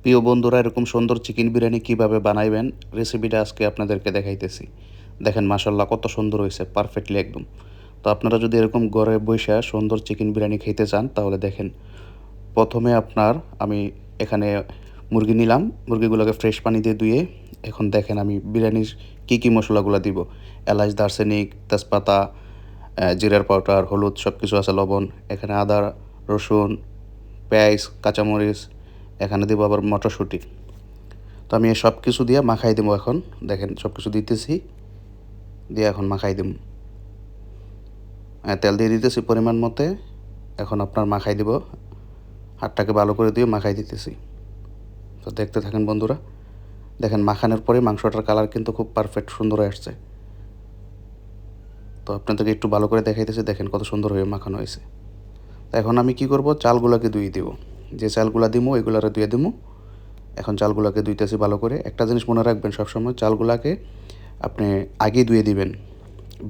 প্রিয় বন্ধুরা, এরকম সুন্দর চিকেন বিরিয়ানি কিভাবে বানাইবেন রেসিপিটা আজকে আপনাদেরকে দেখাইতেছি। দেখেন মাশাল্লাহ কত সুন্দর হয়েছে, পারফেক্টলি একদম। তো আপনারা যদি এরকম ঘরে বসে সুন্দর চিকেন বিরিয়ানি খেতে চান তাহলে দেখেন, প্রথমে আমি এখানে মুরগি নিলাম। মুরগিগুলোকে ফ্রেশ পানি দিয়ে ধুয়ে এখন দেখেন আমি বিরিয়ানির কী মশলাগুলো দিব। এলাচ, দারচিনি, তেজপাতা, জিরার পাউডার, হলুদ সব কিছু আছে, লবণ, এখানে আদা, রসুন, পেঁয়াজ, কাঁচামরিচ, এখানে দেবো আবার মটরশুঁটি। তো আমি এই সব কিছু দিয়ে মাখাই দেবো। এখন দেখেন সব কিছু দিতেছি, দিয়ে এখন মাখাই দেব। তেল দিয়ে দিতেছি পরিমাণ মতে। এখন আপনার মাখাই দেব, হাতটাকে ভালো করে দিয়ে মাখাই দিতেছি। তো দেখতে থাকেন বন্ধুরা। দেখেন মাখানোর পরে মাংসটার কালার কিন্তু খুব পারফেক্ট সুন্দর হয়ে আসছে। তো আপনাদেরকে একটু ভালো করে দেখাইতেছি, দেখেন কত সুন্দর হয়ে মাখানো হয়েছে। তো এখন আমি কি করব, চালগুলোকে ধুয়ে দেবো। যে চালগুলা দিমো এগুলারে ধুয়ে দেবো। এখন চালগুলোকে ধুইতেছি ভালো করে। একটা জিনিস মনে রাখবেন, সবসময় চালগুলাকে আপনি আগেই ধুয়ে দিবেন,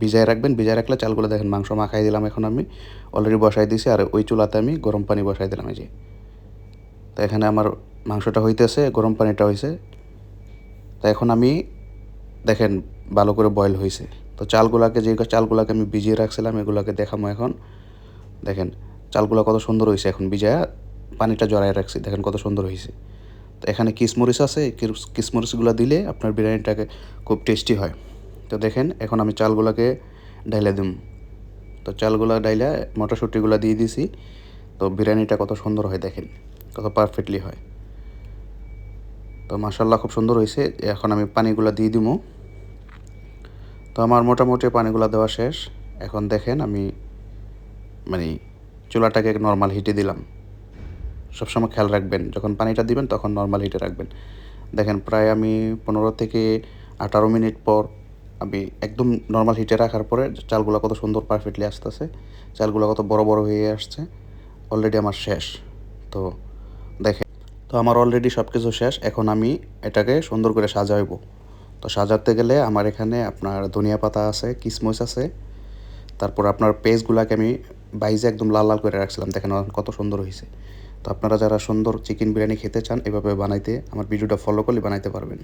ভিজায় রাখবেন। ভিজায় রাখলে চালগুলো দেখেন মাংস মাখাই দিলাম। এখন আমি অলরেডি বসাই দিয়েছি, আর ওই চুলাতে আমি গরম পানি বসাই দিলাম। এই যে, তো এখানে আমার মাংসটা হইতেছে, গরম পানিটা হয়েছে। তো এখন আমি দেখেন ভালো করে বয়েল হয়েছে। তো চালগুলাকে আমি ভিজিয়ে রাখছিলাম এগুলোকে দেখামো এখন। দেখেন চালগুলো কত সুন্দর হয়েছে, এখন ভিজায় পানিটা জড়াই রাখছি, দেখেন কত সুন্দর হয়েছে। তো এখানে কিশমরিচ আছে, কিশমরিচগুলো দিলে আপনার বিরিয়ানিটাকে খুব টেস্টি হয়। তো দেখেন এখন আমি চালগুলোকে ঢাইলে দিম। তো চালগুলো ডাইলা মটরশুঁটিগুলো দিয়ে দিছি। তো বিরিয়ানিটা কত সুন্দর হয়, দেখেন কত পারফেক্টলি হয়। তো মাশাল্লাহ খুব সুন্দর হয়েছে। এখন আমি পানিগুলো দিয়ে দিব। তো আমার মোটামুটি পানিগুলো দেওয়া শেষ। এখন দেখেন আমি মানে চুলাটাকে নর্মাল হিটে দিলাম। সবসময় খেয়াল রাখবেন, যখন পানিটা দিবেন তখন নর্মাল হিটে রাখবেন। দেখেন প্রায় আমি 15 থেকে 18 মিনিট পর আমি একদম নর্মাল হিটে রাখার পরে চালগুলো কত সুন্দর পারফেক্টলি আসতেছে, চালগুলো কত বড় বড় হয়ে আসছে। অলরেডি আমার শেষ। তো দেখেন, তো আমার অলরেডি সব কিছু শেষ। এখন আমি এটাকে সুন্দর করে সাজাইব। তো সাজাতে গেলে আমার এখানে আপনার ধনিয়া পাতা আছে, কিশমিশ আছে, তারপর আপনার পেস্টগুলোকে আমি বাইজে একদম লাল লাল করে রাখছিলাম। দেখেন কত সুন্দর হয়েছে। তো আপনারা যারা সুন্দর চিকেন বিরিয়ানি খেতে চান এভাবে বানাইতে আমার ভিডিওটা ফলো করলে বানাইতে পারবেন।